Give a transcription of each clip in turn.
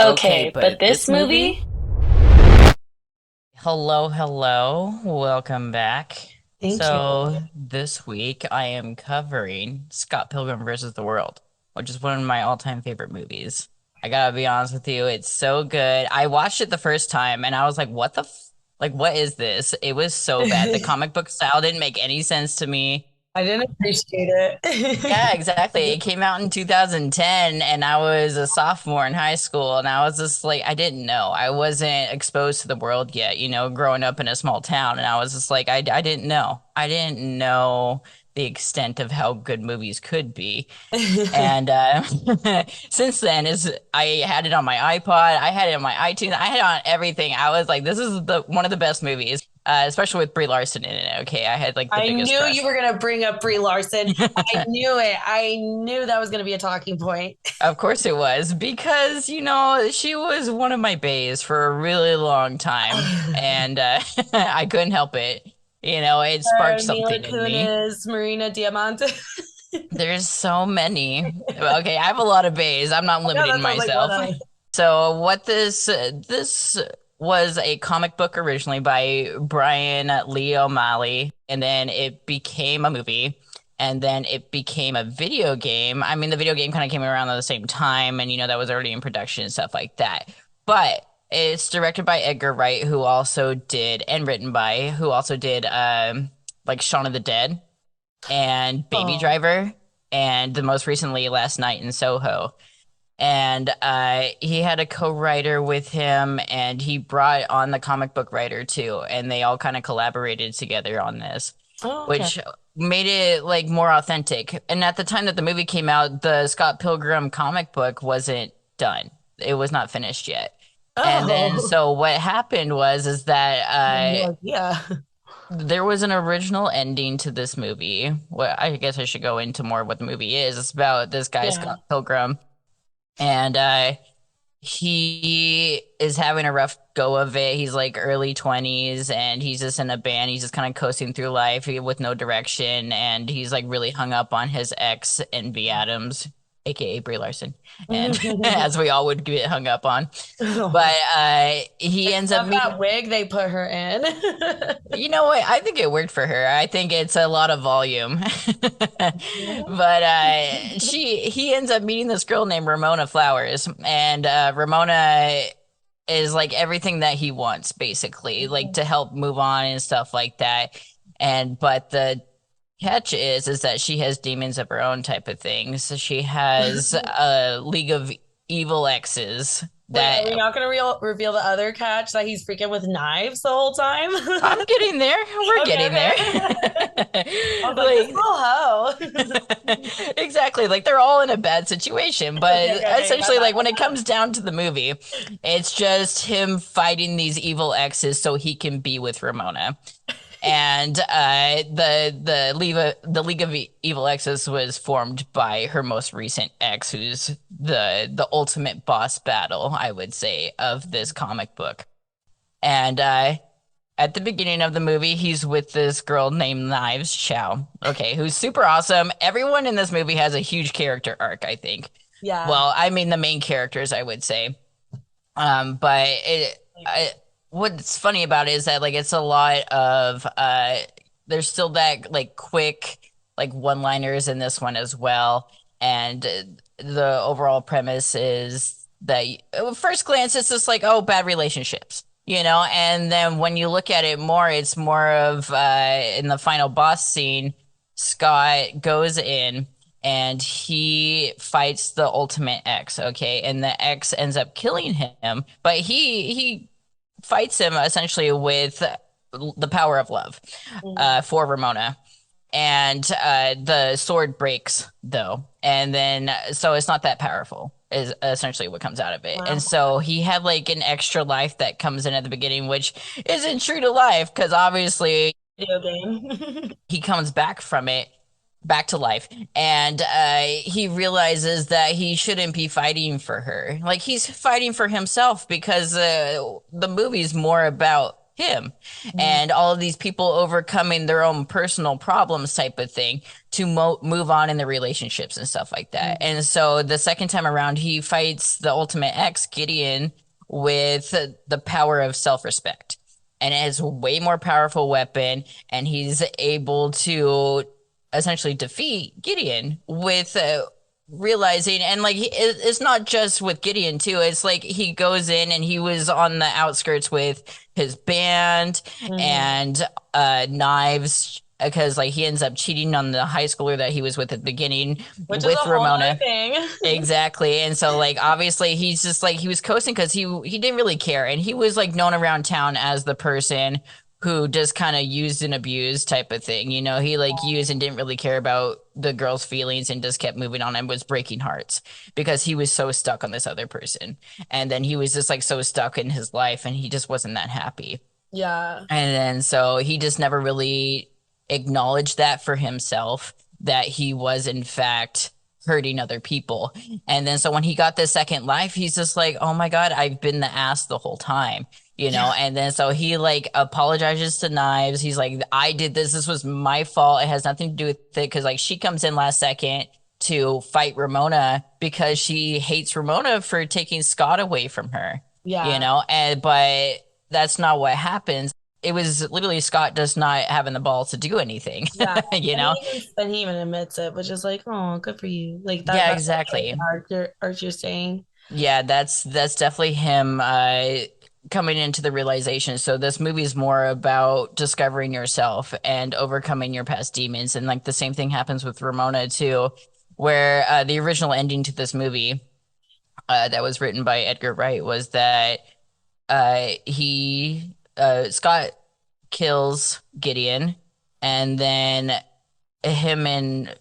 Okay, Okay, but but this this movie? movie? Hello, hello. Welcome back. Thank you. So, this week I am covering Scott Pilgrim versus the World, which is one of my all-time favorite movies. I gotta be honest with you, it's so good. I watched it the first time and I was like, what the f like, what is this? It was so bad. The I comic book style didn't make any sense to me. didn't appreciate Yeah, it. exactly. It came out in 2010 and I was a sophomore in high school and I was just like I didn't know. I wasn't exposed to the world yet, growing up in a small town and I was just like I didn't know. I didn't know the extent of how good movies could be. And since then is I had it on my iPod, I had it on my iTunes, I had it on everything. I was like, this is the one of the best movies, especially with Brie Larson in it. Okay, I had like the I biggest knew you crush. were going to bring up Brie Larson. I knew it. I knew that was going to be a talking point. Of course it was because, she was one of my baes for a really long time and I couldn't help it. It sparked Mila something in me. Kunis, Marina Diamante. There's so many. Okay, I have a lot of baes. I'm not Yeah, limiting that sounds like one myself. of So what this was a comic book originally by Brian Lee O'Malley, and then it became a movie, and then it became a video game. I mean, the video game kind of came around at the same time, and that was already in production and stuff like that. But it's directed by Edgar Wright, who also did, and written by, who also did like Shaun of the Dead and Baby Oh, Driver, and the most recently Last Night in Soho. And he had a co-writer with him, and he brought on the comic book writer too, and they all kind of collaborated together on this, oh, okay. which made it like more authentic. And at the time that the movie came out, the Scott Pilgrim comic book wasn't done. It was not finished yet. And then Oh, so what happened was is that no idea. there was an original ending to this movie. Well, I guess I should go into more what the movie is. It's about this guy, Yeah. Scott Pilgrim, and he is having a rough go of it. He's like early 20s and he's just in a band. He's just kind of coasting through life with no direction. And he's like really hung up on his ex, Envy Adams, aka Brie Larson. And as we all would get hung up on. But he ends up Love that meeting. wig they put her in. You know what? I think it worked for her. I think it's a lot of volume. But he ends up meeting this girl named Ramona Flowers, and Ramona is like everything that he wants, basically, like to help move on and stuff like that. And but the catch is that she has demons of her own type of thing. So she has a league of evil exes Wait, are we that not going to reveal the other catch that he's freaking with knives the whole time? I'm getting there. We're Okay, getting there. okay. I was like, this Like little hoe. exactly, like they're all in a bad situation, but Okay, okay, my essentially bad, like when it comes down to the movie, it's just him fighting these evil exes so he can be with Ramona. And the League of Evil Exes was formed by her most recent ex, who's the ultimate boss battle, I would say, of this comic book. And at the beginning of the movie, he's with this girl named Knives Chow, okay, who's super awesome. Everyone in this movie has a huge character arc, I think. Yeah. Well, I mean the main characters, I would say. But what's funny about it is that like it's a lot of there's still that like quick like one-liners in this one as well, and the overall premise is that at first glance it's just like, oh, bad relationships. And then when you look at it more, it's more of in the final boss scene, Scott goes in and he fights the ultimate X, okay? And the X ends up killing him, but he fights him essentially with the power of love Mhm. for Ramona. And the sword breaks though, and then so it's not that powerful is essentially what comes out of it. And Wow. so he had like an extra life that comes in at the beginning, which isn't true to life because obviously Video game. he comes back from it back to life, and he realizes that he shouldn't be fighting for her, like he's fighting for himself because the movie's more about him, Mhm. and all of these people overcoming their own personal problems type of thing to move on in the relationships and stuff like that. And so the second time around, he fights the Ultimate X, Gideon, with the power of self-respect. And it is a way more powerful weapon, and he's able to essentially defeat Gideon with realizing, and like it's not just with Gideon too. It's like he goes in and he was on the outskirts with his band Mhm. and Knives, because like he ends up cheating on the high schooler that he was with at the beginning Which is a with whole nother Ramona. thing. Exactly. And so like obviously he's just like he was coasting because he didn't really care. And he was like known around town as the person who just kind of used and abused type of thing. You know, he like used and didn't really care about the girl's feelings and just kept moving on and was breaking hearts because he was so stuck on this other person. And then he was just like so stuck in his life and he just wasn't that happy. Yeah. And then so he just never really acknowledged that for himself, that he was in fact hurting other people. And then so when he got this second life, he's just like, oh my God, I've been the ass the whole time, you know? Yeah. And then so he like apologizes to Knives. He's like, I did this. This was my fault. It has nothing to do with it. Cause like she comes in last second to fight Ramona because she hates Ramona for taking Scott away from her, you Yeah. know? And but that's not what happens. It was literally Scott just not having the balls to do anything, Yeah. you And know? he even admits it, which is like, oh, good for you. Like Yeah, that's the character exactly. arc you're saying. Yeah, that's definitely him coming into the realization. So this movie is more about discovering yourself and overcoming your past demons. And like the same thing happens with Ramona too, where the original ending to this movie that was written by Edgar Wright was that Scott kills Gideon, and then him and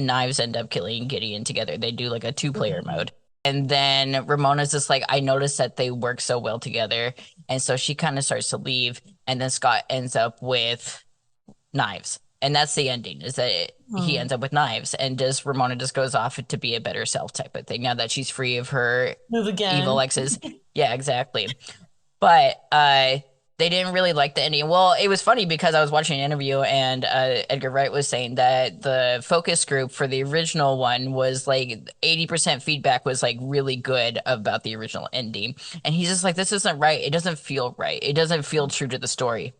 Knives end up killing Gideon together. They do like a two-player Mhm. mode. And then Ramona's just like, I noticed that they work so well together. And so she kind of starts to leave. And then Scott ends up with Knives. And that's the ending, is that he Hmm. ends up with Knives. And just Ramona just goes off to be a better self type of thing now that she's free of her Move evil again. exes. Yeah, exactly. But they didn't really like the ending. Well, it was funny because I was watching an interview and Edgar Wright was saying that the focus group for the original one was like 80% feedback was like really good about the original ending. And he's just like, this isn't right. It doesn't feel right. It doesn't feel true to the story.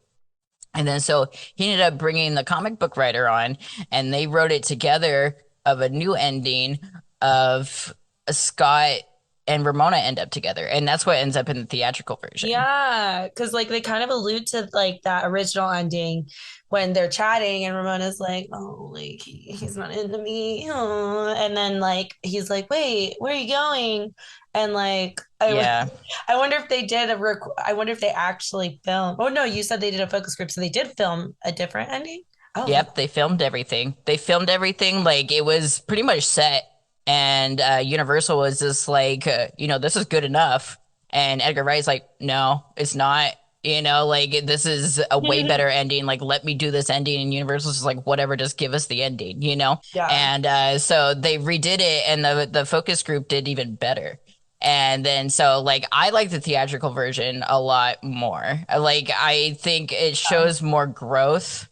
And then so he ended up bringing the comic book writer on, and they wrote it together of a new ending of Scott and Ramona end up together. And that's what ends up in the theatrical version. Yeah, because like they kind of allude to like that original ending when they're chatting and Ramona's like, oh, like he's not into me. Oh. And then like he's like, wait, where are you going? And like Yeah. I wonder if they did I wonder if they actually filmed. Oh no, you said they did a focus group, so they did film a different ending. Oh, Yep, they filmed everything. They filmed everything like it was pretty much set, and Universal was just like, this is good enough. And Edgar Wright's like, no, it's not. You know, like this is a way better ending. Like, let me do this ending. And Universal's just like, whatever, just give us the ending. You know. yeah. And so they redid it, and the focus group did even better. And then so like I like the theatrical version a lot more. Like I think it shows more growth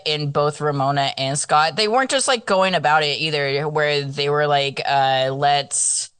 in both Ramona and Scott. They weren't just like going about it either, where they were like, let's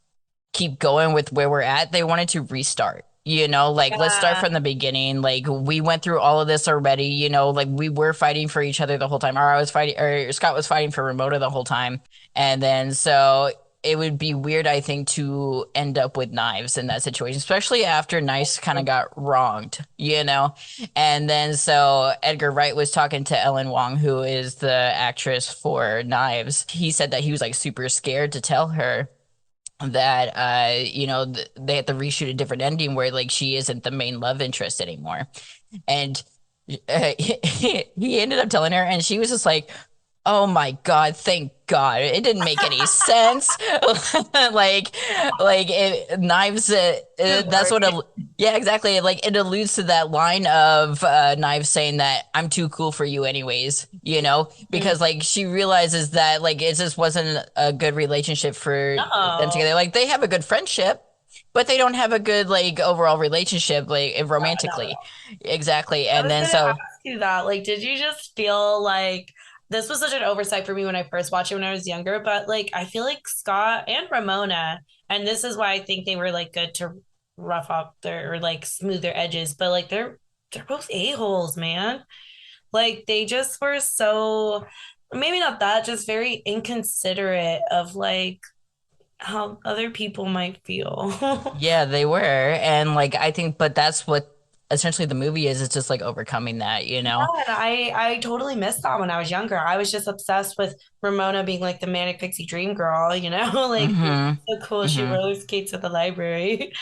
keep going with where we're at. They wanted to restart. You know, like let's start Yeah. from the beginning. Like we went through all of this already. You know, like we were fighting for each other the whole time. Or I was fighting, or Scott was fighting for Ramona the whole time. And then so it would be weird, I think, to end up with Knives in that situation, especially after Knives kind of got wronged, you know? And then so Edgar Wright was talking to Ellen Wong, who is the actress for Knives. He said that he was like super scared to tell her that they had to reshoot a different ending where like she isn't the main love interest anymore. And he ended up telling her, and she was just like, oh my God, thank God. It didn't make any sense. Like, Knives, Good that's Lord. yeah, exactly. Like, it alludes to that line of Knives saying that I'm too cool for you, anyways, you know, because like she realizes that like it just wasn't a good relationship for them No. together. Like, they have a good friendship, but they don't have a good like overall relationship like Not at romantically. all. Exactly. I And was then gonna so ask you that. Like, did you just feel like this was such an oversight for me when I first watched it when I was younger? But like, I feel like Scott and Ramona, and this is why I think they were like good to rough up their or like smooth their edges. But like, they're both a-holes, man. Like, they just were so maybe not that, just very inconsiderate of like how other people might feel. yeah, they were. And like I think but that's what essentially the movie is. It's just like overcoming that, you know? Yeah, and I totally missed that when I was younger. I was just obsessed with Ramona being like the manic pixie dream girl, you know? Like Mm-hmm. so cool. She Mm-hmm. roller skates at the library.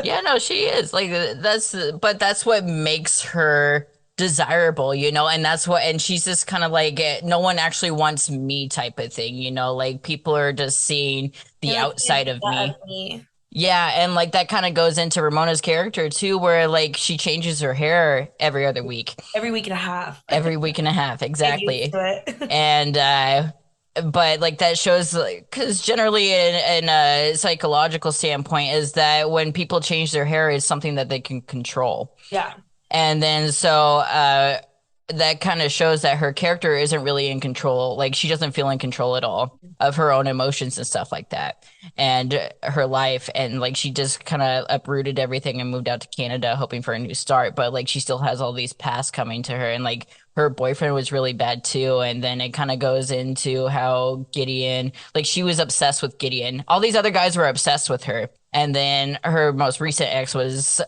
Yeah, no, she is. Like that's but that's what makes her desirable, you know, and that's what and she's just kind of like no one actually wants me type of thing, you know, like people are just seeing You're the like, can't outside get of that me. of me. Yeah, and like that kind of goes into Ramona's character too, where like she changes her hair every other week, Every week and a half. every week and a half, Get used exactly. to it. And but like that shows like because generally in a psychological standpoint is that when people change their hair it's something that they can control. Yeah. And then so that kind of shows that her character isn't really in control. Like she doesn't feel in control at all of her own emotions and stuff like that. And her life and like she just kind of uprooted everything and moved out to Canada hoping for a new start, but like she still has all these past coming to her and like her boyfriend was really bad too. And then it kind of goes into how Gideon, like she was obsessed with Gideon. All these other guys were obsessed with her. And then her most recent ex was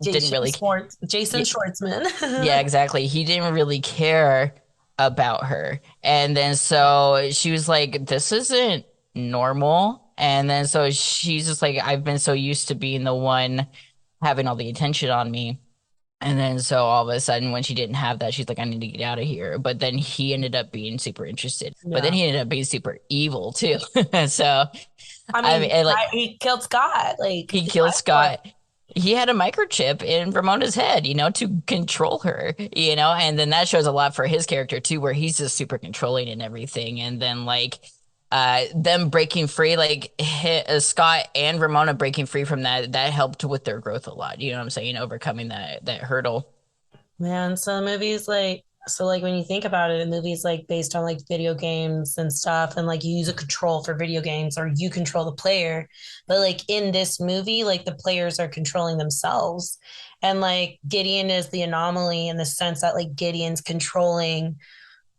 didn't really Jason yeah, yeah, Schwartzman. exactly. He didn't really care about her. And then so she was like, this isn't normal. And then so she's just like, I've been so used to being the one having all the attention on me. And then so all of a sudden when she didn't have that, she's like, I need to get out of here. But then he ended up being super interested. But then Yeah. he ended up being super evil too. So I I mean, mean, and, like he killed Scott. Like, he his killed life was Scott. He had a microchip in Ramona's head, you know, to control her, you know, and then that shows a lot for his character too, where he's just super controlling and everything. And then like them breaking free, like Scott and Ramona breaking free from that, that helped with their growth a lot. You know what I'm saying? Overcoming that hurdle. Man, so movies like so like when you think about it, a movie's like based on like video games and stuff, and like you use a control for video games or you control the player. But like in this movie, like the players are controlling themselves. And like Gideon is the anomaly in the sense that like Gideon's controlling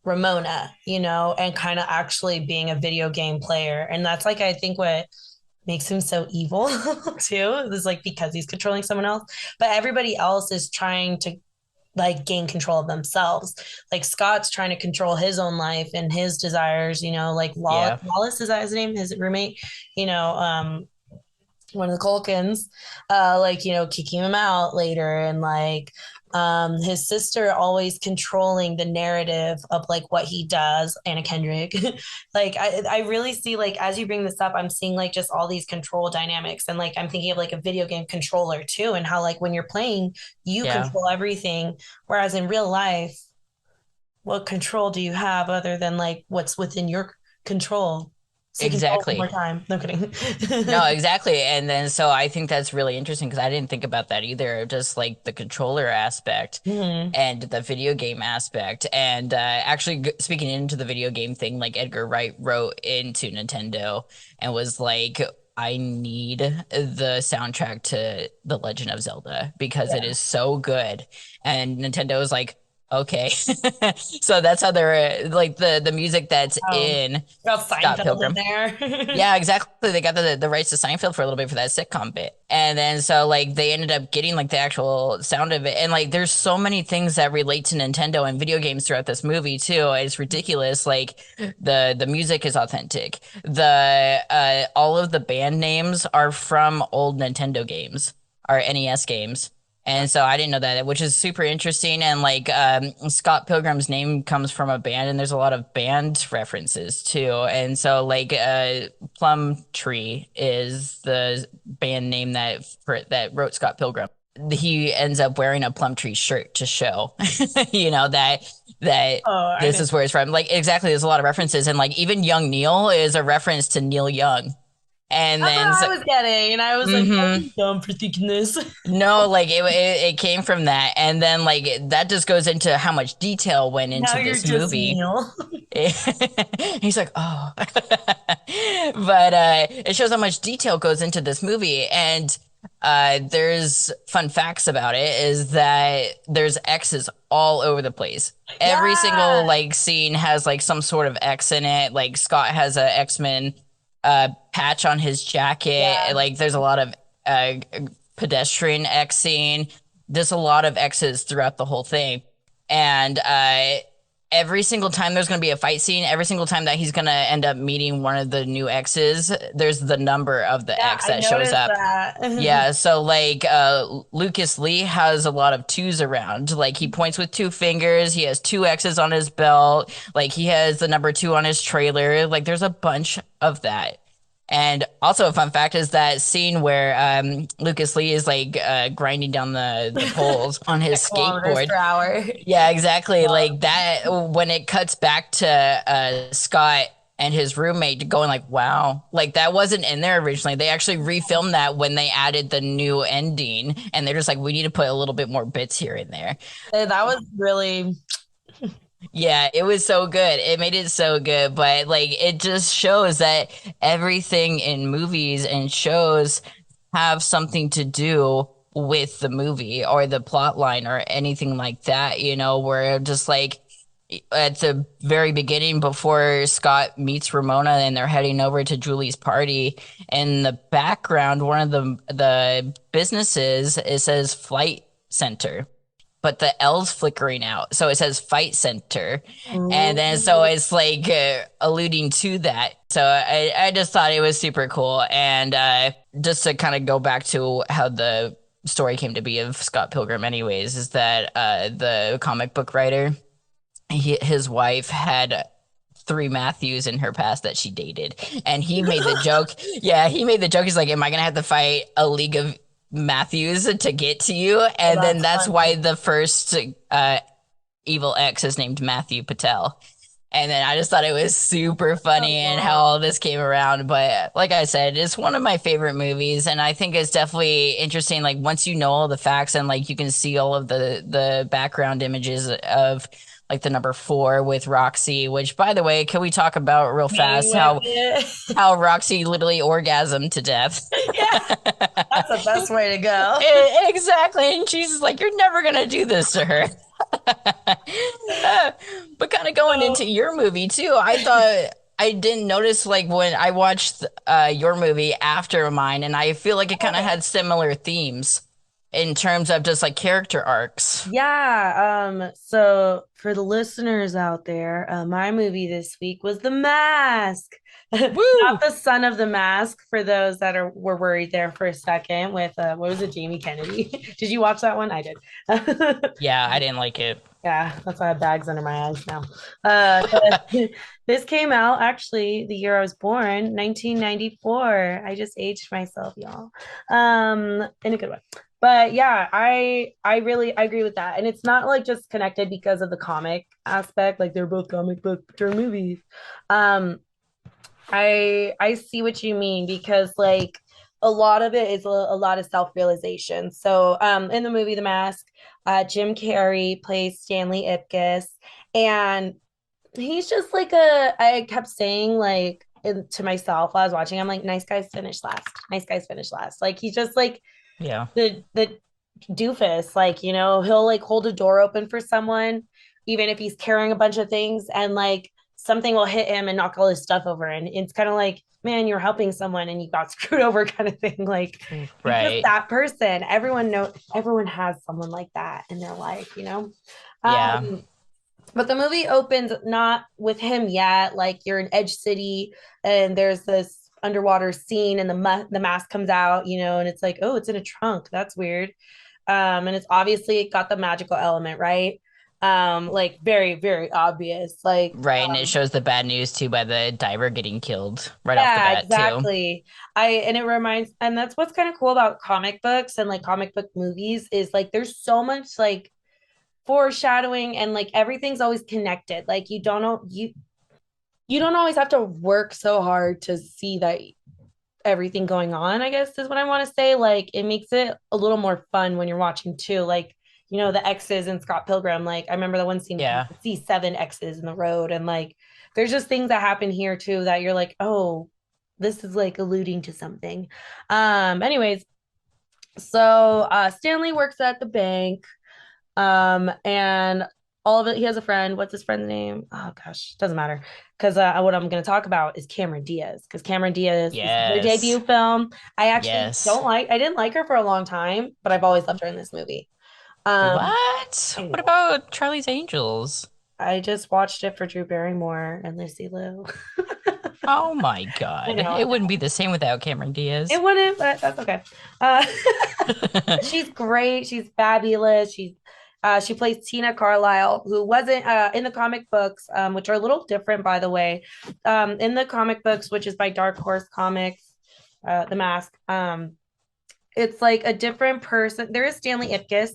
Ramona, you know, and kind of actually being a video game player. And that's like I think what makes him so evil too. Is like because he's controlling someone else. But everybody else is trying to like gain control of themselves. Like Scott's trying to control his own life and his desires, you know, like Yeah. Wallace is that his name, his roommate, you know, one of the Culkins, like, you know, kicking him out later and like his sister always controlling the narrative of like what he does, Anna Kendrick. Like I really see like as you bring this up, I'm seeing like just all these control dynamics and like I'm thinking of like a video game controller too, and how like when you're playing, you Yeah. control everything. Whereas in real life, what control do you have other than like what's within your control? Say control one more Exactly. time. No kidding. No, exactly. And then so I think that's really interesting because I didn't think about that either, just like the controller aspect Mhm. and the video game aspect. And actually, speaking into the video game thing, like Edgar Wright wrote into Nintendo and was like, I need the soundtrack to The Legend of Zelda because it Yeah. is so good. And Nintendo was like, okay. So that's how they're like the music that's Oh, in got Scott Seinfeld in Pilgrim. there. Yeah, exactly. They got the rights to Seinfeld for a little bit for that sitcom bit. And then so like they ended up getting like the actual sound of it. And like there's so many things that relate to Nintendo and video games throughout this movie too. It's ridiculous. Like the music is authentic. The all of the band names are from old Nintendo games or NES games. And so I didn't know that, which is super interesting. And like Scott Pilgrim's name comes from a band, and there's a lot of band references too. And so like Plum Tree is the band name that wrote Scott Pilgrim. He ends up wearing a plum tree shirt to show, you know, that Oh, I this didn't. is where it's from. Like exactly, there's a lot of references, and like even Young Neil is a reference to Neil Young. And That's what then I was getting. And I was like, oh, mhm. I'm dumb for thinking this. No, like it came from that, and then like that just goes into how much detail went Now into you're this just movie. Neil. He's like, oh, but it shows how much detail goes into this movie, and there's fun facts about it is that there's X's all over the place. Every single Yeah. like scene has like some sort of X in it. Like Scott has a X-Men patch on his jacket. Yeah. Like there's a lot of pedestrian X scene. There's a lot of X's throughout the whole thing, and every single time there's going to be a fight scene, every single time that he's going to end up meeting one of the new X's, there's the number of the Yeah, X I that shows noticed up. that. Yeah, so like Lucas Lee has a lot of twos around. Like he points with two fingers, he has two X's on his belt, like he has the number 2 on his trailer. Like there's a bunch of that. And also a fun fact is that scene where Lucas Lee is like grinding down the poles on his At kilometers skateboard. per hour. Yeah, exactly. Like that when it cuts back to Scott and his roommate going like, wow, like that wasn't in there originally. They actually refilmed that when they added the new ending, and they're just like, we need to put a little bit more bits here and there. That was really, Yeah, it was so good. It made it so good, but like it just shows that everything in movies and shows have something to do with the movie or the plot line or anything like that, where just like at the very beginning before Scott meets Ramona and they're heading over to Julie's party, in the background, one of the businesses, it says Flight Center, but the L's flickering out. So it says Fight Center. And then so ooh, it's like alluding to that. So I just thought it was super cool. And just to kind of go back to how the story came to be of Scott Pilgrim, anyways, is that the comic book writer, his wife had 3 Matthews in her past that she dated. And he made the joke. Yeah, he made the joke. He's like, am I going to have to fight a league of Matthews to get to you? oh, And then that's that's why funny. the first evil X is named Matthew Patel. And then I just thought it was super funny and how Oh, all this came around. But like I said, it's one of my favorite movies. And I think it's definitely interesting. Like once you know all the facts and like you can see all of the background images of like the number 4 with Roxy, which by the way, can we talk about real playing fast with how it. how Roxy literally orgasmed to deff? Yeah, that's the best way to go. Exactly. And she's like, you're never gonna do this to her. Uh, but kind of going So, into your movie too, I thought I didn't notice like when I watched your movie after mine, and I feel like it kind of okay. had similar themes in terms of just like character arcs. Yeah, so for the listeners out there, my movie this week was The Mask. Not Woo! the son of the mask for those that were worried there for a second with what was it, Jamie Kennedy? Did you watch that one? I did. Yeah, I didn't like it. Yeah, that's why I have bags under my eyes now. This came out actually the year I was born, 1994. I just aged myself, y'all. In a good way. But yeah, I agree with that. And it's not like just connected because of the comic aspect, like they're both comic book turn movies. Um, I see what you mean because like a lot of it is a lot of self-realization. So in the movie The Mask, Jim Carrey plays Stanley Ipkiss, and he's just like I kept saying like to myself while I was watching, I'm like, nice guys finish last. Nice guys finish last. Like he's just like Yeah. the doofus, like, he'll like hold a door open for someone, even if he's carrying a bunch of things, and like something will hit him and knock all his stuff over. And it's kind of like, man, you're helping someone and you got screwed over kind of thing. Like he's just Right. that person. Everyone has someone like that in their life. Yeah. Um, but the movie opens not with him yet. Like you're in Edge City and there's this underwater scene and the mask comes out, and it's like, oh, it's in a trunk. That's weird. And it's obviously got the magical element, right? Like very, very obvious. Like, Right. And it shows the bad news too by the diver getting killed right off the yeah, bat too. exactly. And it reminds, and that's what's kind of cool about comic books and like comic book movies is like there's so much like foreshadowing and like everything's always connected. Like you don't always have to work so hard to see that everything going on, I guess is what I want to say. Like it makes it a little more fun when you're watching too. Like, the X's in Scott Pilgrim. Like I remember the one scene you Yeah. see seven X's in the road, and like there's just things that happen here too that you're like, oh, this is like alluding to something. Anyways, so Stanley works at the bank. And all of it, he has a friend. What's his friend's name? Oh gosh, doesn't matter. Because what I'm going to talk about is Cameron Diaz. Because Cameron Diaz, this is her Yes. debut film. I actually Yes. I didn't like her for a long time, but I've always loved her in this movie. What? I What know. about Charlie's Angels? I just watched it for Drew Barrymore and Lucy Liu. Oh my I God. know, I It wouldn't know. be the same without Cameron It Diaz. wouldn't, but that's okay. Uh, she's great. She's fabulous. She plays Tina Carlisle, who wasn't in the comic books, which are a little different, by the way. In the comic books, which is by Dark Horse Comics, The Mask. It's like a different person. There is Stanley Ipkiss,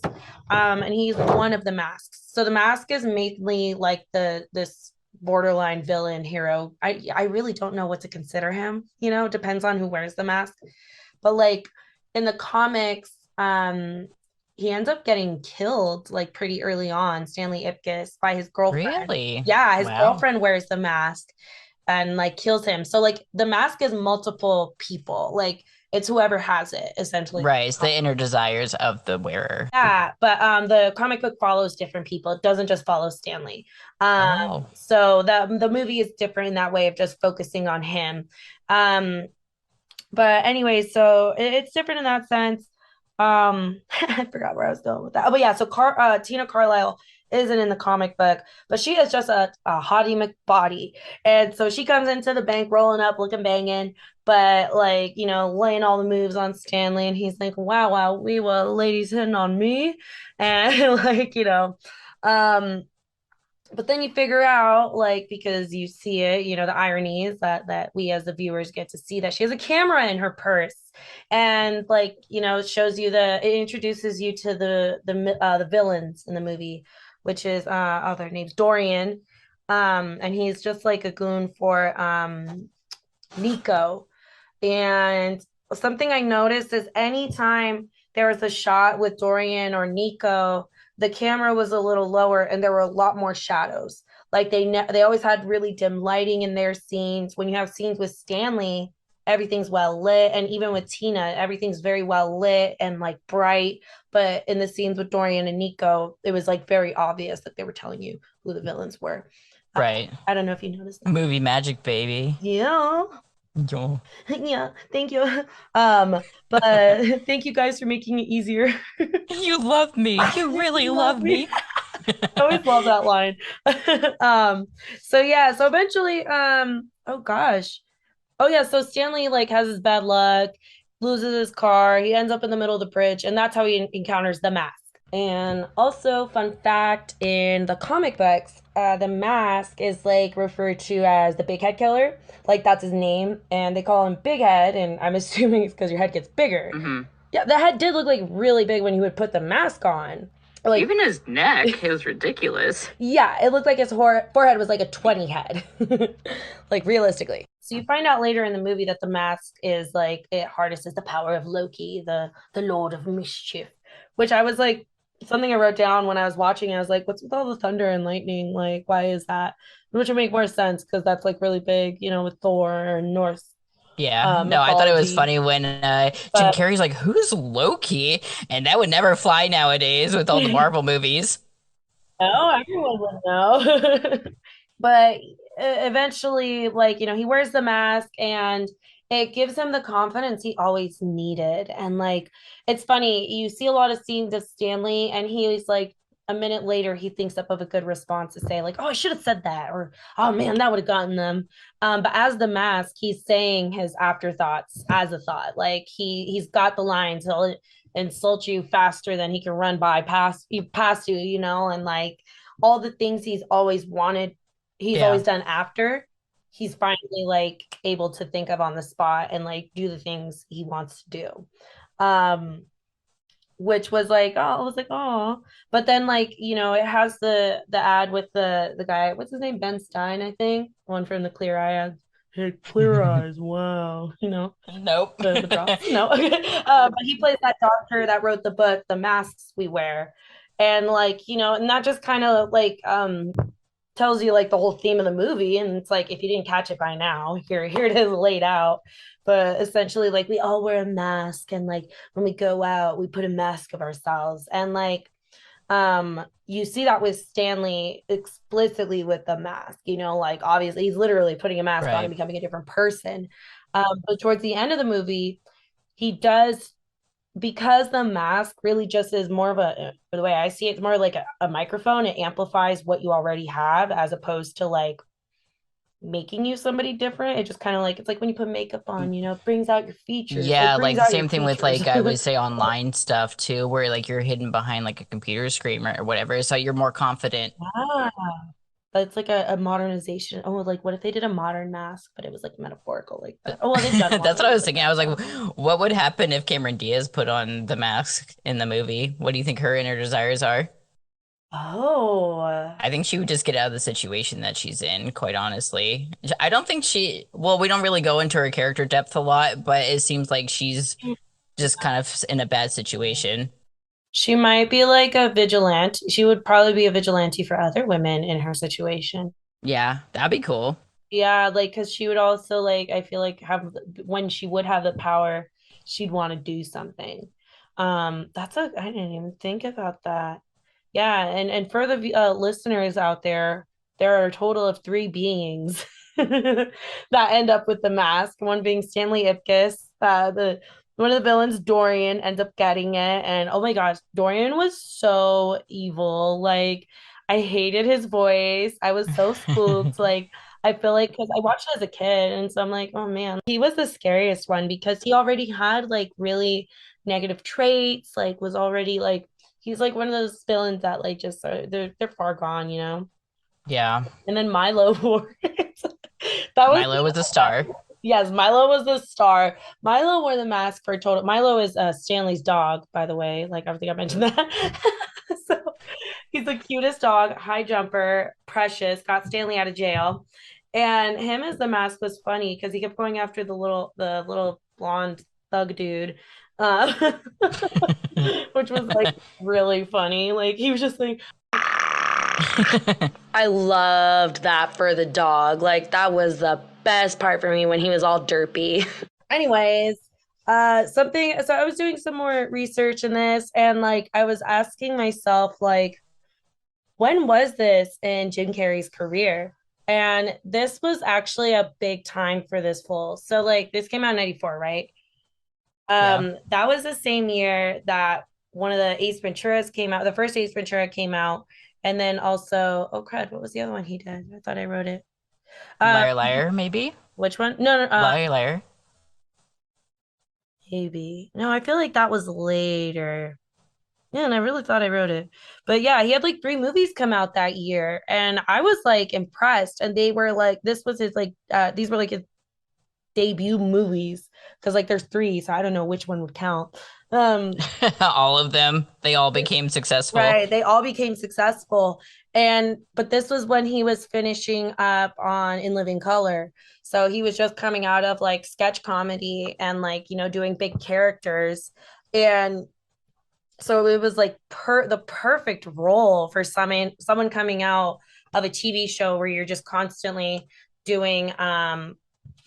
and he's one of the masks. So the mask is mainly like this borderline villain hero. I really don't know what to consider him. Depends on who wears the mask. But like in the comics, he ends up getting killed like pretty early on, Stanley Ipkiss, by his girlfriend. Really? Yeah, his Wow. girlfriend wears the mask and like kills him. So like the mask is multiple people. Like it's whoever has it essentially. Right. It's the inner desires of the wearer. Yeah, but the comic book follows different people. It doesn't just follow Stanley. Um, Oh, so the movie is different in that way of just focusing on him. Um, but anyway, so it's different in that sense. I forgot where I was going with that. Oh, but yeah, so Tina Carlisle isn't in the comic book, but she is just a hottie McBody. And so she comes into the bank rolling up, looking banging, but like, laying all the moves on Stanley. And he's like, wow, wow, we were ladies hitting on me. And like, um, but then you figure out like because you see it, the irony is that we as the viewers get to see that she has a camera in her purse, and like it shows you it introduces you to the villains in the movie, which is their name's Dorian, and he's just like a goon for Nico. And something I noticed is anytime there was a shot with Dorian or Nico, the camera was a little lower and there were a lot more shadows. Like they always had really dim lighting in their scenes. When you have scenes with Stanley, everything's well lit, and even with Tina, everything's very well lit and like bright. But in the scenes with Dorian and Nico, it was like very obvious that they were telling you who the villains were. Uh, right. I don't know if you noticed that. Movie magic, baby. Yeah. Yo. Yeah, thank you. But thank you guys for making it easier. You love me. You really You love love me. me. I always love that line. um, so yeah, so eventually, oh gosh. Oh yeah, so Stanley like has his bad luck, loses his car, he ends up in the middle of the bridge, and that's how he encounters the mask. And also, fun fact in the comic books, the mask is like referred to as the Big Head Killer. Like that's his name, and they call him Big Head, and I'm assuming it's because your head gets bigger. Yeah, the head did look like really big when he would put the mask on. Like Even his neck, it was ridiculous. yeah, it looked like his forehead was like a 20 head, like realistically. So you find out later in the movie that the mask is like it harnesses the power of Loki, the Lord of Mischief, which I was like something I wrote down when I was watching. I was like, what's with all the thunder and lightning? Like, why is that? Which would make more sense because that's like really big, with Thor and Norse Yeah, no, I thought it was mythology. funny when Jim But Carrey's like, "Who's Loki?" And that would never fly nowadays with all the Marvel movies. no, everyone would know. But eventually, like, he wears the mask and it gives him the confidence he always needed. And like, it's funny, you see a lot of scenes of Stanley, and he's like, a minute later, he thinks up of a good response to say, like, oh, I should have said that, or oh man, that would have gotten them. But as the mask, he's saying his afterthoughts as a thought. Like he's got the lines, he'll insult you faster than he can run past you, and like all the things he's always wanted, he's always Yeah, done after. He's finally like able to think of on the spot and like do the things he wants to do. Um, which was like, oh, I was like, oh, but then like, it has the ad with the guy, what's his name? Ben Stein, I think, one from the Clear Eye ad. Had clear eyes. Wow. Nope. The drops. No. But he plays that doctor that wrote the book, The Masks We Wear. And like, and that just kind of like tells you like the whole theme of the movie. And it's like if you didn't catch it by now, here it is laid out. But essentially, like we all wear a mask, and like when we go out, we put a mask of ourselves. And like you see that with Stanley explicitly with the mask, like obviously he's literally putting a mask on and Right. becoming a different person. But towards the end of the movie, he does, because the mask really just is more of for the way I see it, it's more like a microphone. It amplifies what you already have as opposed to like making you somebody different. It just kind of like, it's like when you put makeup on, it brings out your feetures. It Yeah, brings like the out your same thing with features. like I would say online stuff too, where like you're hidden behind like a computer screen or whatever, so you're more confident. Ah, but it's like a modernization. Oh, like what if they did a modern mask, but it was like metaphorical like that? Oh, well, they've done a lot That's of what I movies was like thinking. I that. was like, So, what would happen if Cameron Diaz put on the mask in the movie? What do you think her inner desires are? oh, I think she would just get out of the situation that she's in, quite honestly. I don't think well, we don't really go into her character depth a lot, but it seems like she's just kind of in a bad situation. she might be like a vigilante. She would probably be a vigilante for other women in her situation. Yeah, that'd be cool. Yeah, like because she would also like I feel like have when she would have the power, she'd want to do something. That's a I didn't even think about that. Yeah, and for the listeners out there are a total of three beings that end up with the mask. One being Stanley Ipkiss, the one of the villains, Dorian, ends up getting it, and oh my gosh, Dorian was so evil. Like I hated his voice. I was so spooked. Like I feel like because I watched it as a kid, and so I'm like, oh man, he was the scariest one because he already had like really negative traits. Like was already like he's like one of those villains that like just they're far gone. Yeah, And then Milo wore it. That was Milo was a star. yes, Milo was the star. Milo wore the mask for total. Milo is Stanley's dog, by the way. Like I think I mentioned that. So he's the cutest dog, high jumper, precious, got Stanley out of jail. And him as the mask was funny because he kept going after the little blonde thug dude. Uh, which was like really funny. Like he was just like I loved that for the dog. Like that was the best part for me when he was all derpy. Anyways, something so I was doing some more research in this and like I was asking myself like when was this in Jim Carrey's career? And this was actually a big time for this fool. So like this came out in 94, right? Yeah, That was the same year that one of the Ace Venturas came out. The first Ace Ventura came out, and then also, oh crud, what was the other one he did? I thought I wrote it. Uh, Liar Liar, maybe? which one? No, no, Liar Liar. maybe. No, I feel like that was later. Yeah, and I really thought I wrote it. But yeah, he had like three movies come out that year, and I was like impressed. And they were like, this was his like, these were like his debut movies because like there's three, so I don't know which one would count. Um, All of them, they all became successful. Right. They all became successful. But this was when he was finishing up on In Living Color. So he was just coming out of like sketch comedy and like, doing big characters. And so it was like the perfect role for someone coming out of a TV show where you're just constantly doing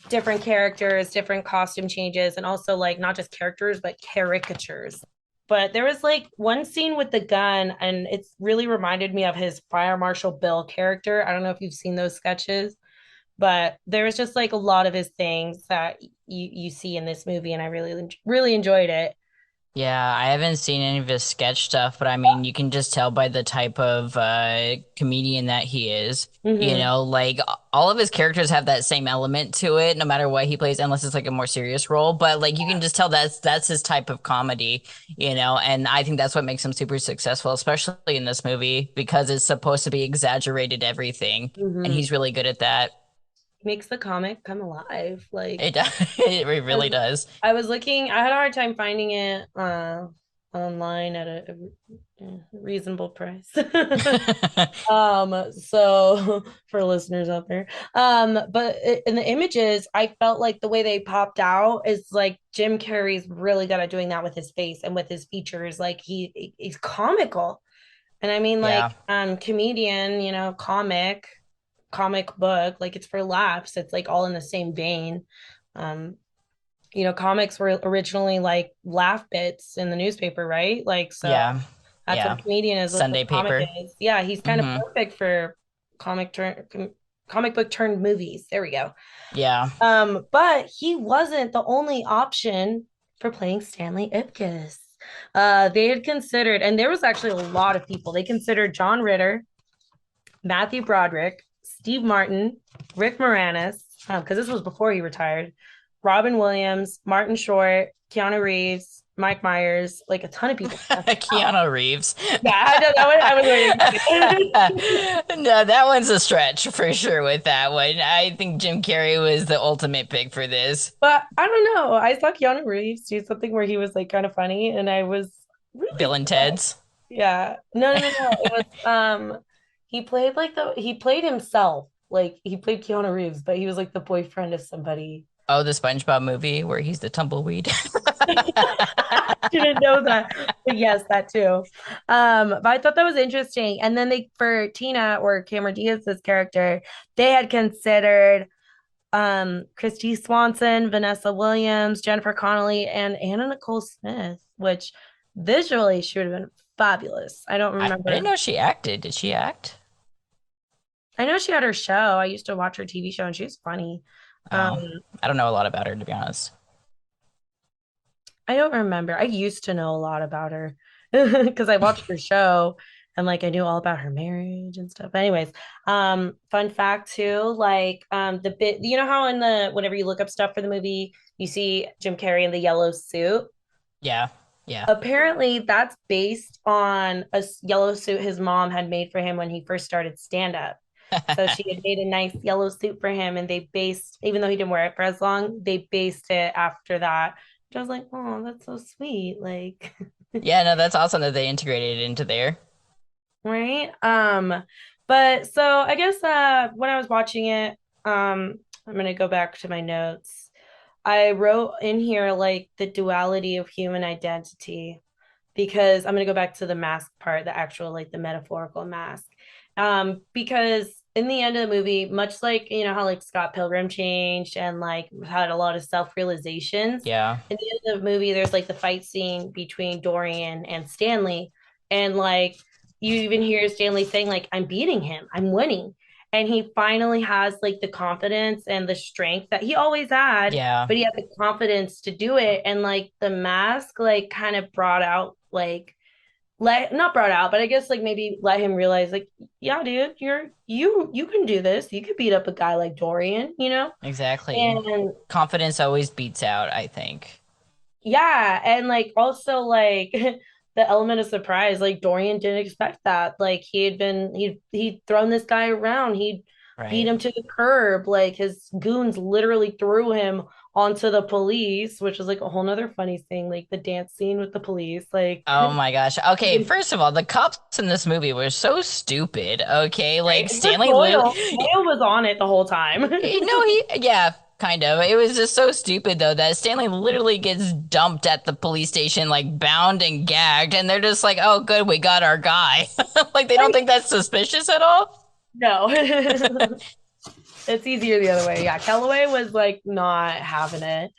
different characters, different costume changes, and also like not just characters, but caricatures. But there was like one scene with the gun, and it's really reminded me of his Fire Marshal Bill character. I don't know if you've seen those sketches, but there was just like a lot of his things that you see in this movie, and I really enjoyed it. Yeah, I haven't seen any of his sketch stuff, but I mean, you can just tell by the type of comedian that he is. You Mm-hmm. know, like all of his characters have that same element to it, no matter what he plays, unless it's like a more serious role. But like you can just tell that's his type of comedy, and I think that's what makes him super successful, especially in this movie, because it's supposed to be exaggerated everything, and Mm-hmm. he's really good at that. Makes the comic come alive. Like It does, it really was does. I was looking, I had a hard time finding it online at Reasonable price. So for listeners out there, but in the images, I felt like the way they popped out is like Jim Carrey's really good at doing that with his face and with his features. Like he's comical, and I mean like Yeah. comedian, comic book, like it's for laughs. It's like all in the same vein. Um, comics were originally like laugh bits in the newspaper, right? Like so. Yeah. That's what Yeah. a comedian is, what the Sunday comic paper. is. Yeah, he's kind of Hmm. perfect for comic turn comic book turned movies. There we go. Yeah. But he wasn't the only option for playing Stanley Ipkiss. They had considered, and there was actually a lot of people. They considered John Ritter, Matthew Broderick, Steve Martin, Rick Moranis, because this was before he retired, Robin Williams, Martin Short, Keanu Reeves, Mike Myers, like a ton of people. Keanu Reeves. Yeah, I was waiting. No, that one's a stretch for sure with that one. I think Jim Carrey was the ultimate pick for this. But I don't know. I saw Keanu Reeves do something where he was like kind of funny, and I was really Bill and surprised. Ted's. Yeah. No. It was he played himself. Like he played Keanu Reeves, but he was like the boyfriend of somebody. Oh, the SpongeBob movie where he's the tumbleweed. Didn't know that. But yes, that too. But I thought that was interesting. And then they for Tina or Cameron Diaz's character, they had considered Christy Swanson, Vanessa Williams, Jennifer Connelly, and Anna Nicole Smith, which visually she would have been fabulous. I don't I didn't remember. know she acted. Did she act? I know she had her show. I used to watch her TV show and she was funny. Um, Oh, I don't know a lot about her, to be honest. I don't remember. I used to know a lot about her because I watched her show and like I knew all about her marriage and stuff. Anyways, fun fact too, like the bit how in the whenever you look up stuff for the movie, you see Jim Carrey in the yellow suit. Yeah. Yeah. Apparently, that's based on a yellow suit his mom had made for him when he first started stand up. So she had made a nice yellow suit for him, and they based, even though he didn't wear it for as long, they based it after that. Which I was like, oh, that's so sweet. Like, Yeah, no, that's awesome that they integrated it into there. right? But so I guess when I was watching it, I'm gonna go back to my notes. I wrote in here like the duality of human identity because I'm going to go back to the mask part, the actual, like the metaphorical mask. Because in the end of the movie, much like, how like Scott Pilgrim changed and like had a lot of self realizations, Yeah. in the end of the movie, there's like the fight scene between Dorian and Stanley. And like, you even hear Stanley saying, like, I'm beating him, I'm winning. And he finally has like the confidence and the strength that he always had, Yeah. but he had the confidence to do it. And like the mask like kind of brought out like let not brought out, but I guess like maybe let him realize like, yeah, dude, you can do this. You could beat up a guy like Dorian. Exactly. And Confidence always beats out, I think. yeah, and like also like the element of surprise, like Dorian didn't expect that. Like he'd thrown this guy around, he'd beat Right. him to the curb, like his goons literally threw him onto the police, which is like a whole nother funny thing, like the dance scene with the police, like Oh my gosh. Okay, right? first of all, the cops in this movie were so stupid. Okay, like But Stanley literally, Doyle was on it the whole time. no, yeah, kind of. It was just so stupid though that Stanley literally gets dumped at the police station, like bound and gagged, and they're just like, "Oh, good, we got our guy." Like they don't Right? think that's suspicious at all. No. It's easier the other way. Yeah, Calloway was like not having it.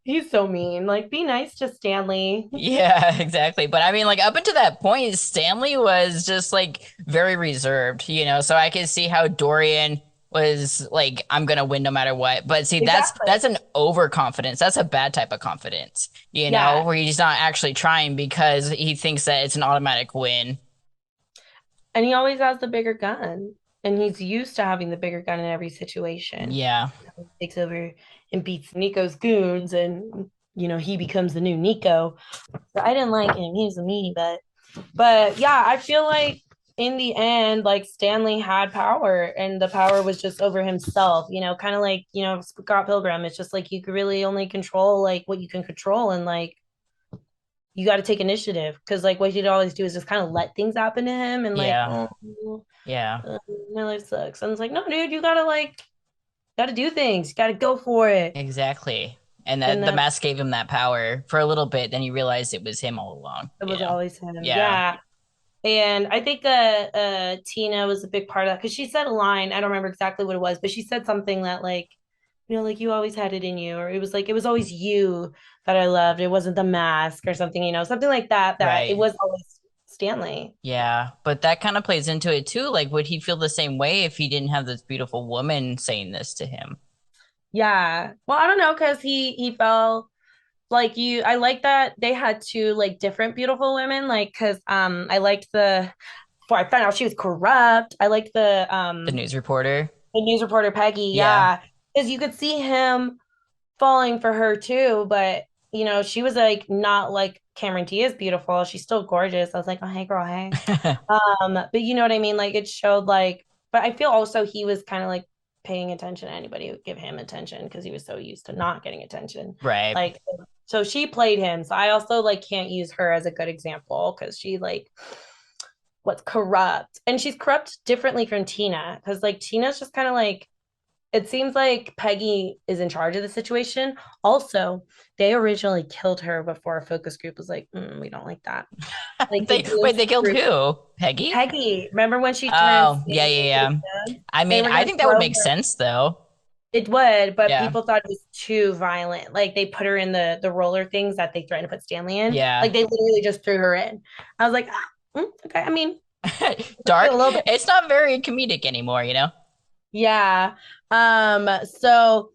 He's so mean. Like, be nice to Stanley. Yeah, exactly. But I mean, like up until that point, Stanley was just like very reserved, So I could see how Dorian was like, I'm gonna win no matter what. But see, Exactly. that's an overconfidence. That's a bad type of confidence, Yeah. where he's not actually trying because he thinks that it's an automatic win. And he always has the bigger gun. And he's used to having the bigger gun in every situation. Yeah. He takes over and beats Nico's goons, and he becomes the new Nico. So I didn't like him. He was a meanie butt. But yeah, I feel like in the end, like Stanley had power and the power was just over himself, kind of like, Scott Pilgrim. It's just like you could really only control like what you can control. And like, you got to take initiative because like what he'd always do is just kind of let things happen to him and like, Yeah. oh, Yeah. my life sucks. And it's like, no, dude, you gotta like, gotta do things, you gotta go for it. Exactly. And And that the that's mask gave him that power for a little bit. Then he realized it was him all along. it You was know? always him. Yeah. Yeah. And I think Tina was a big part of that because she said a line, I don't remember exactly what it was, but she said something that like, like you always had it in you, or it was like it was always you that I loved. It wasn't the mask or something, something like that, that it Right. was always Stanley. Yeah. But that kind of plays into it too. Like, would he feel the same way if he didn't have this beautiful woman saying this to him? Yeah. Well, I don't know, because he fell like you I like that they had two like different beautiful women, like because I liked the before I found out she was corrupt. I liked The news reporter. the news reporter Peggy, Yeah. yeah. Because you could see him falling for her too, but she was like not like Cameron Diaz beautiful. She's still gorgeous. I was like, oh hey girl, hey. But you know what I mean? Like it showed like, but I feel also he was kind of like paying attention to anybody who would give him attention because he was so used to not getting attention. Right. Like, so she played him. So I also like can't use her as a good example because she like what's corrupt, and she's corrupt differently from Tina because like Tina's just kind of like it seems like Peggy is in charge of the situation. Also, they originally killed her before a focus group was like, we don't like that. Like the Wait, ghost they killed group. who? Peggy? Peggy, remember when she turned Oh, yeah, Stanley yeah, into yeah. the stone? I They mean, were I gonna think that would throw make her. sense though. It would, but Yeah. people thought it was too violent. Like they put her in the roller things that they threatened to put Stanley in. Yeah. Like they literally just threw her in. I was like, okay. I mean, a Dark. little bit. It's not very comedic anymore, you know? Yeah. So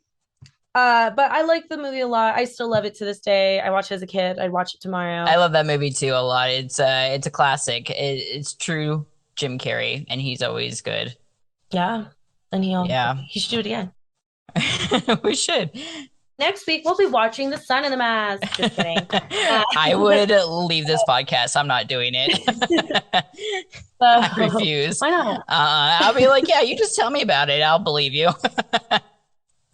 but I like the movie a lot. I still love it to this day. I watched it as a kid. I'd watch it I tomorrow. love that movie too a lot. It's a classic. It's true Jim Carrey, and he's always good. Yeah. And Yeah. he should do it again. We should. Next week we'll be watching The Sun and the Mask. Just kidding. I would leave this podcast. I'm not doing it. I So refuse. why not? I'll be like, yeah, you just tell me about it. I'll believe you.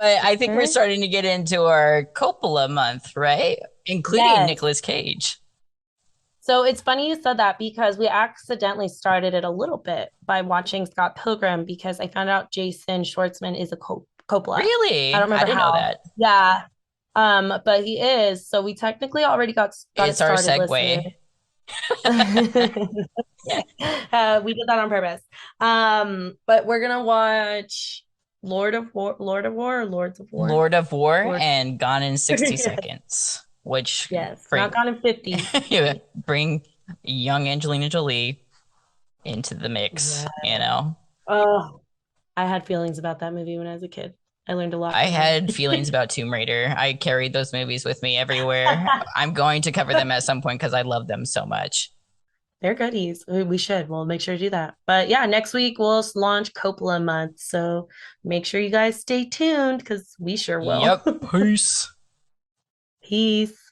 But I think we're Sure. starting to get into our Coppola month, right? Including Yes. Nicolas Cage. So it's funny you said that because we accidentally started it a little bit by watching Scott Pilgrim because I found out Jason Schwartzman is a Coppola. I Really? don't I remember didn't know how. that. Yeah. But he is. So we technically already got it It's our started, listeners. segue. We did that on purpose. But we're gonna watch Lord of War, or Lords of War. Lord of War Lord. and Gone in 60 Yes. Seconds, which Yes. Not bring Gone in 50. bring young Angelina Jolie into the mix, Yeah. you know. Oh, I had feelings about that movie when I was a kid. I learned a lot I from her. had feelings about Tomb Raider. I carried those movies with me everywhere. I'm going to cover them at some point because I love them so much. They're goodies. We should. We'll make sure to do that. But yeah, next week we'll launch Coppola month. So make sure you guys stay tuned because we sure will. Yep. Peace. Peace.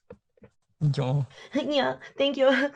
Yo. Yeah. Thank you.